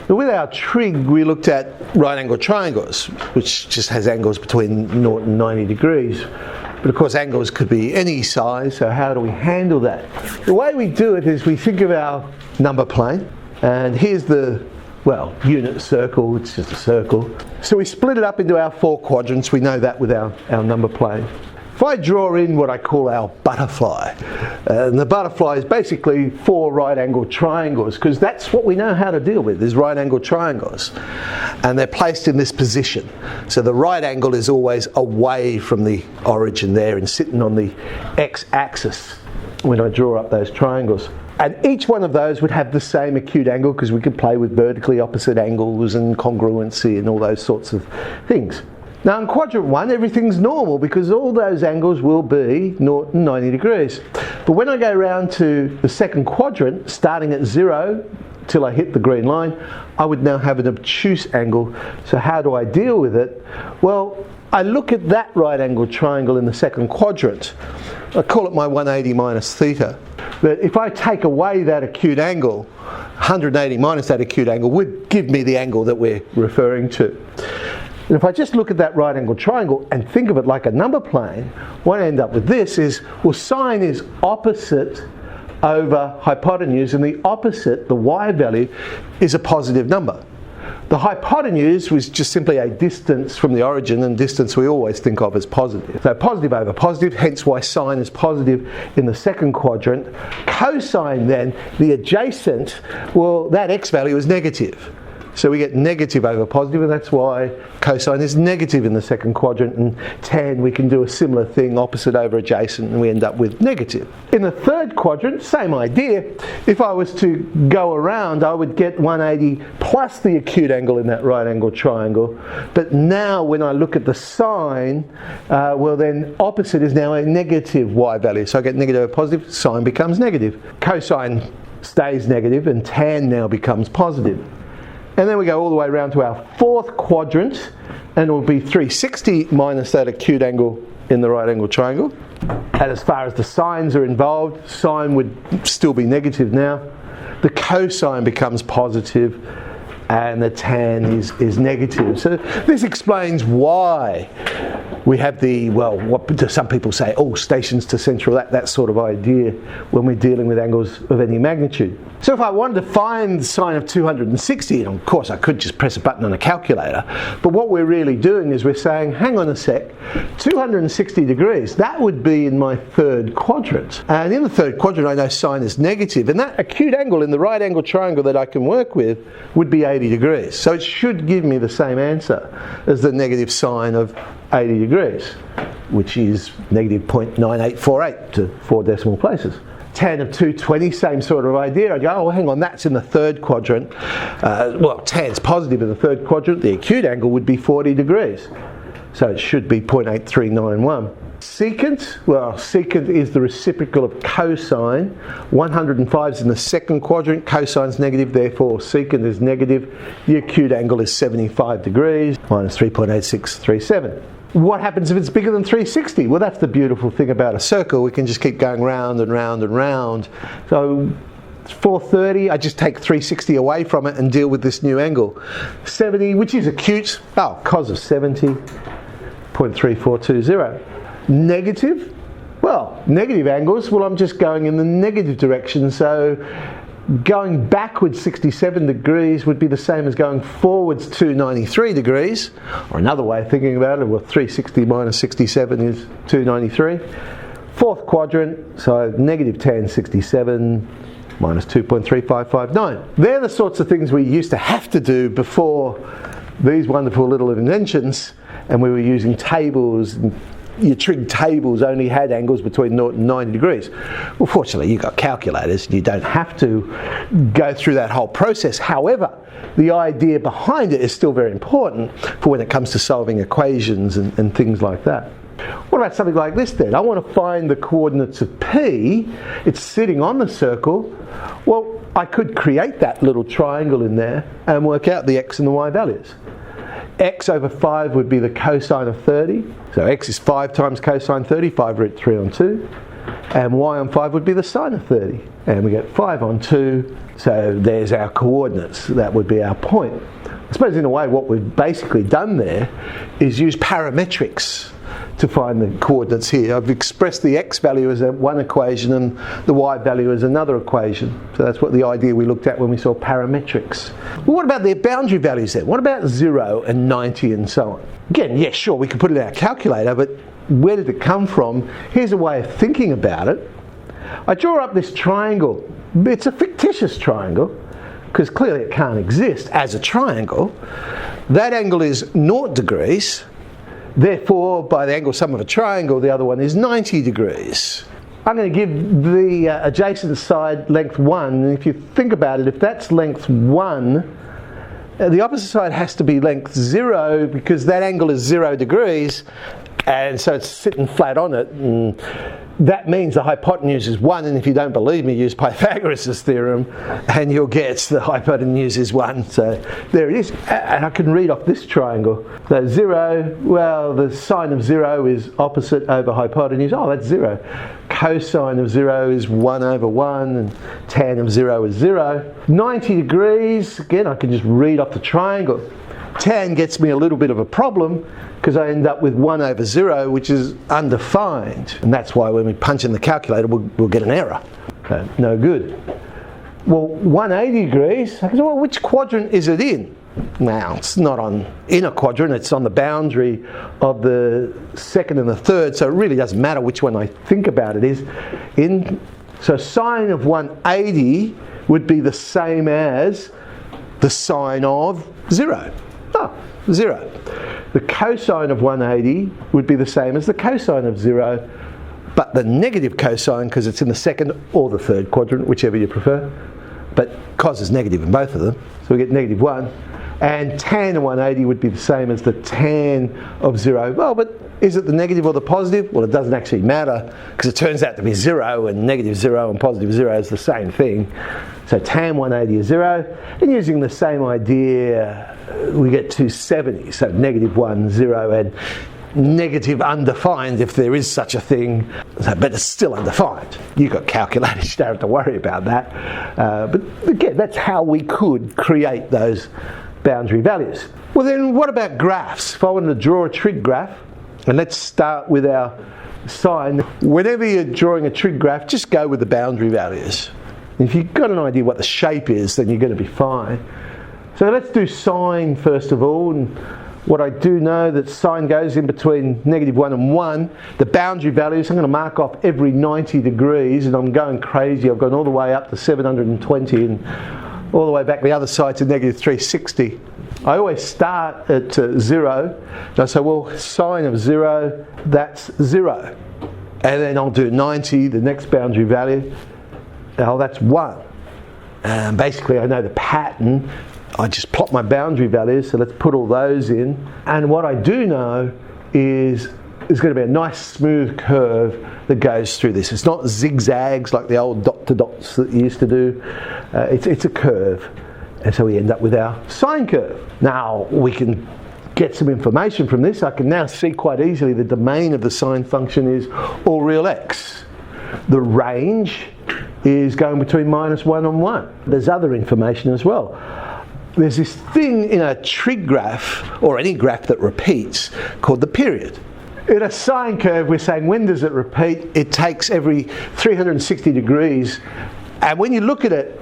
With our trig, we looked at right angle triangles, which just has angles between 0 and 90 degrees. But of course, angles could be any size, so how do we handle that? The way we do it is we think of our number plane, and here's the, well, unit circle, it's just a circle. So we split it up into our 4 quadrants, we know that with our number plane. If I draw in what I call our butterfly, and the butterfly is basically 4 right angle triangles, because that's what we know how to deal with, is right angle triangles. And they're placed in this position. So the right angle is always away from the origin there and sitting on the x-axis when I draw up those triangles. And each one of those would have the same acute angle, because we could play with vertically opposite angles and congruency and all those sorts of things. Now in quadrant 1 everything's normal because all those angles will be 0 and 90 degrees. But when I go around to the second quadrant, starting at 0 till I hit the green line, I would now have an obtuse angle. So how do I deal with it? Well, I look at that right angle triangle in the second quadrant. I call it my 180 minus theta. But if I take away that acute angle, 180 minus that acute angle would give me the angle that we're referring to. And if I just look at that right angle triangle and think of it like a number plane, what I end up with this is, well, sine is opposite over hypotenuse, and the opposite, the y value, is a positive number. The hypotenuse was just simply a distance from the origin, and distance we always think of as positive. So positive over positive, hence why sine is positive in the second quadrant. Cosine then, the adjacent, well, that x value is negative. So we get negative over positive, and that's why cosine is negative in the second quadrant. And tan, we can do a similar thing, opposite over adjacent, and we end up with negative. In the third quadrant, same idea. If I was to go around, I would get 180 plus the acute angle in that right angle triangle. But now when I look at the sine, well then opposite is now a negative y value. So I get negative over positive, sine becomes negative. Cosine stays negative, and tan now becomes positive. And then we go all the way around to our fourth quadrant, and it will be 360 minus that acute angle in the right angle triangle. And as far as the sines are involved, sine would still be negative now. The cosine becomes positive, and the tan is negative. So this explains why we have the, well, what do some people say, stations to central, that sort of idea when we're dealing with angles of any magnitude. So if I wanted to find the sine of 260, and of course I could just press a button on a calculator, but what we're really doing is we're saying, hang on a sec, 260 degrees, that would be in my third quadrant. And in the third quadrant I know sine is negative, and that acute angle in the right angle triangle that I can work with would be 80 degrees. So it should give me the same answer as the negative sine of 80 degrees, which is negative 0.9848 to 4 decimal places. Tan of 220, same sort of idea. I go, oh, hang on, that's in the third quadrant. Well, tan's positive in the third quadrant. The acute angle would be 40 degrees. So it should be 0.8391. Secant, well, secant is the reciprocal of cosine. 105 is in the second quadrant, cosine's negative, therefore secant is negative. The acute angle is 75 degrees, minus 3.8637. What happens if it's bigger than 360? Well, that's the beautiful thing about a circle. We can just keep going round and round and round. So 430, I just take 360 away from it and deal with this new angle. 70, which is acute, cos of 70, 0.3420. Negative, well, negative angles, well, I'm just going in the negative direction, so going backwards 67 degrees would be the same as going forwards 293 degrees, or another way of thinking about it, well, 360 minus 67 is 293. Fourth quadrant, so negative tan 67 minus 2.3559. They're the sorts of things we used to have to do before these wonderful little inventions, and we were using tables. Your trig tables only had angles between 0 and 90 degrees. Well, fortunately, you've got calculators and you don't have to go through that whole process. However, the idea behind it is still very important for when it comes to solving equations and things like that. What about something like this then? I want to find the coordinates of P. It's sitting on the circle. Well, I could create that little triangle in there and work out the x and the y values. X over 5 would be the cosine of 30. So x is 5 times cosine 30, 5 root 3 on 2. And y on 5 would be the sine of 30. and we get 5 on 2, so there's our coordinates. That would be our point. I suppose in a way what we've basically done there is use parametrics to find the coordinates here. I've expressed the x value as one equation and the y value as another equation. So that's what the idea we looked at when we saw parametrics. Well, what about their boundary values then? What about 0 and 90 and so on? Again, yeah, sure, we can put it in our calculator, but where did it come from? Here's a way of thinking about it. I draw up this triangle. It's a fictitious triangle, because clearly it can't exist as a triangle. That angle is 0 degrees. Therefore, by the angle sum of a triangle, the other one is 90 degrees. I'm going to give the adjacent side length 1, and if you think about it, if that's length 1, the opposite side has to be length 0, because that angle is 0 degrees, and so it's sitting flat on it, and that means the hypotenuse is 1, and if you don't believe me, use Pythagoras' theorem and you'll get the hypotenuse is 1. So there it is, and I can read off this triangle. So 0, well, the sine of 0 is opposite over hypotenuse. Oh, that's 0. Cosine of 0 is 1 over 1, and tan of 0 is 0. 90 degrees, again, I can just read off the triangle. Tan gets me a little bit of a problem because I end up with 1 over 0, which is undefined. And that's why when we punch in the calculator, we'll get an error. No good. Well, 180 degrees, I said, well, which quadrant is it in? Now, it's not in a quadrant, it's on the boundary of the second and the third, so it really doesn't matter which one I think about it is in. So sine of 180 would be the same as the sine of 0. Oh, 0. The cosine of 180 would be the same as the cosine of 0, but the negative cosine, because it's in the second or the third quadrant, whichever you prefer, but cos is negative in both of them, so we get negative 1. And tan of 180 would be the same as the tan of 0. Well, but is it the negative or the positive? Well, it doesn't actually matter, because it turns out to be 0, and negative 0 and positive 0 is the same thing. So tan 180 is 0, and using the same idea, we get 270. So negative 1, 0, and negative undefined, if there is such a thing, but it's still undefined. You've got calculators, you don't have to worry about that. But again, that's how we could create those boundary values. Well then, what about graphs? If I wanted to draw a trig graph, and let's start with our sine. Whenever you're drawing a trig graph, just go with the boundary values. If you've got an idea what the shape is, then you're going to be fine. So let's do sine first of all. And what I do know that sine goes in between negative 1 and 1. The boundary values, I'm going to mark off every 90 degrees, and I'm going crazy. I've gone all the way up to 720 and all the way back the other side to negative 360. I always start at 0. And I say, well, sine of 0, that's 0. And then I'll do 90, the next boundary value. Oh, that's 1. Basically, I know the pattern. I just plot my boundary values, so let's put all those in. And what I do know is there's going to be a nice smooth curve that goes through this. It's not zigzags like the old dot to dots that you used to do. It's a curve. And so we end up with our sine curve. Now, we can get some information from this. I can now see quite easily the domain of the sine function is all real x. The range is going between -1 and 1. There's other information as well. There's this thing in a trig graph, or any graph that repeats, called the period. In a sine curve, we're saying when does it repeat? It takes every 360 degrees. And when you look at it,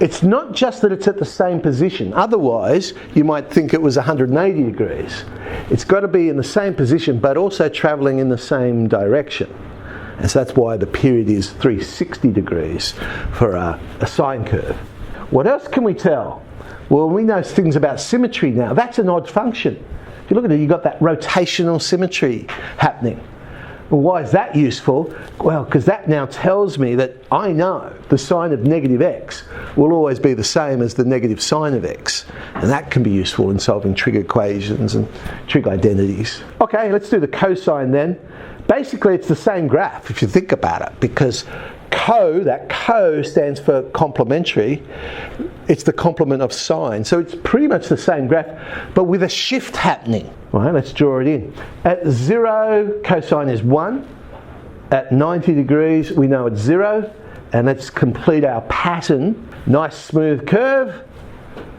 it's not just that it's at the same position. Otherwise, you might think it was 180 degrees. It's got to be in the same position, but also travelling in the same direction. And so that's why the period is 360 degrees for a sine curve. What else can we tell? Well, we know things about symmetry now. That's an odd function. If you look at it, you've got that rotational symmetry happening. Well, why is that useful? Well, because that now tells me that I know the sine of negative x will always be the same as the negative sine of x. And that can be useful in solving trig equations and trig identities. Okay, let's do the cosine then. Basically, it's the same graph if you think about it, because that co stands for complementary. It's the complement of sine. So it's pretty much the same graph, but with a shift happening. All right, let's draw it in. At 0, cosine is 1. At 90 degrees, we know it's 0. And let's complete our pattern. Nice smooth curve.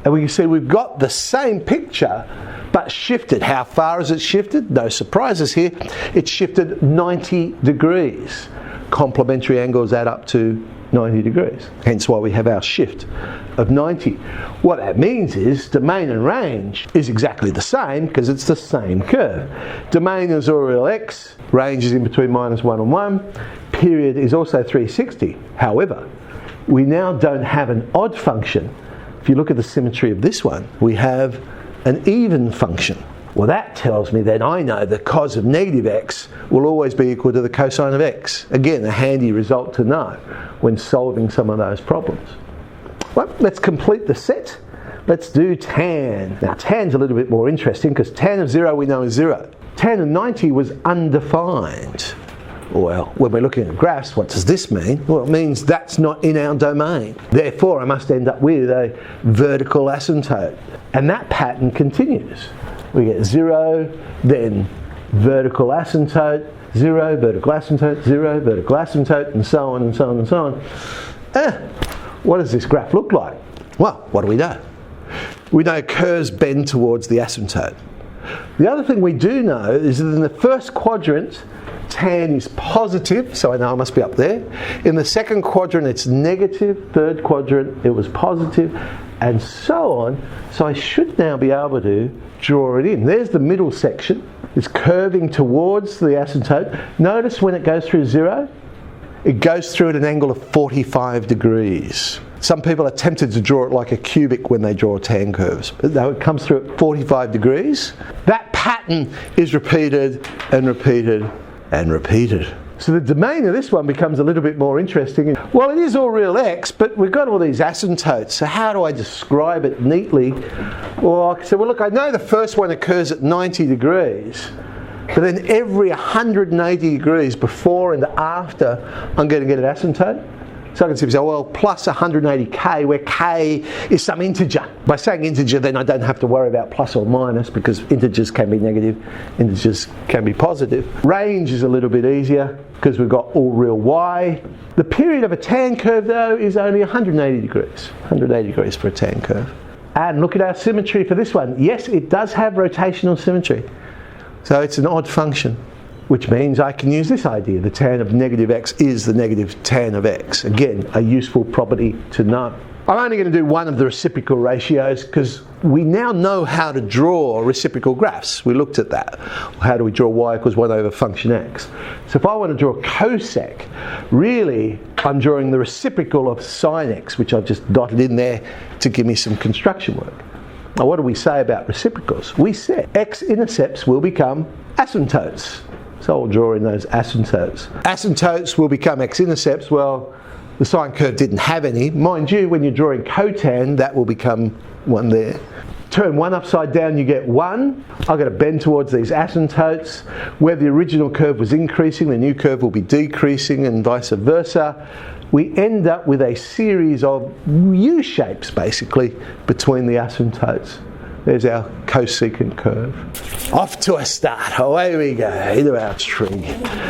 And we can see we've got the same picture, but shifted. How far has it shifted? No surprises here. It's shifted 90 degrees. Complementary angles add up to 90 degrees. Hence why we have our shift of 90. What that means is domain and range is exactly the same because it's the same curve. Domain is all real x, range is in between -1 and 1, period is also 360. However, we now don't have an odd function. If you look at the symmetry of this one, we have an even function. Well, that tells me then I know the cos of negative x will always be equal to the cosine of x. Again, a handy result to know when solving some of those problems. Well, let's complete the set. Let's do tan. Now, tan's a little bit more interesting because tan of 0 we know is 0. Tan of 90 was undefined. Well, when we're looking at graphs, what does this mean? Well, it means that's not in our domain. Therefore, I must end up with a vertical asymptote. And that pattern continues. We get 0, then vertical asymptote, 0, vertical asymptote, 0, vertical asymptote, and so on and so on and so on. What does this graph look like? Well, what do we know? We know curves bend towards the asymptote. The other thing we do know is that in the first quadrant, tan is positive, so I know I must be up there. In the second quadrant, it's negative. Third quadrant, it was positive, and so on. So I should now be able to draw it in. There's the middle section. It's curving towards the asymptote. Notice when it goes through 0, it goes through at an angle of 45 degrees. Some people are tempted to draw it like a cubic when they draw tan curves, but though it comes through at 45 degrees, that pattern is repeated and repeated and repeated. So the domain of this one becomes a little bit more interesting. Well, it is all real x, but we've got all these asymptotes, so how do I describe it neatly? Well, I say, well, look, I know the first one occurs at 90 degrees, but then every 180 degrees before and after, I'm going to get an asymptote. So I can simply say, well, plus 180k, where k is some integer. By saying integer, then I don't have to worry about plus or minus because integers can be negative, integers can be positive. Range is a little bit easier because we've got all real y. The period of a tan curve, though, is only 180 degrees. 180 degrees for a tan curve. And look at our symmetry for this one. Yes, it does have rotational symmetry. So it's an odd function, which means I can use this idea. The tan of negative x is the negative tan of x. Again, a useful property to know. I'm only going to do one of the reciprocal ratios because we now know how to draw reciprocal graphs. We looked at that. How do we draw y equals 1 over function x? So if I want to draw cosec, really I'm drawing the reciprocal of sine x, which I've just dotted in there to give me some construction work. Now what do we say about reciprocals? We said x-intercepts will become asymptotes. So I'll draw in those asymptotes. Asymptotes will become x-intercepts. Well, the sine curve didn't have any. Mind you, when you're drawing cotan, that will become 1 there. Turn 1 upside down, you get 1. I've got to bend towards these asymptotes. Where the original curve was increasing, the new curve will be decreasing, and vice versa. We end up with a series of U-shapes, basically, between the asymptotes. There's our cosecant curve. Off to a start. Away we go into our trig.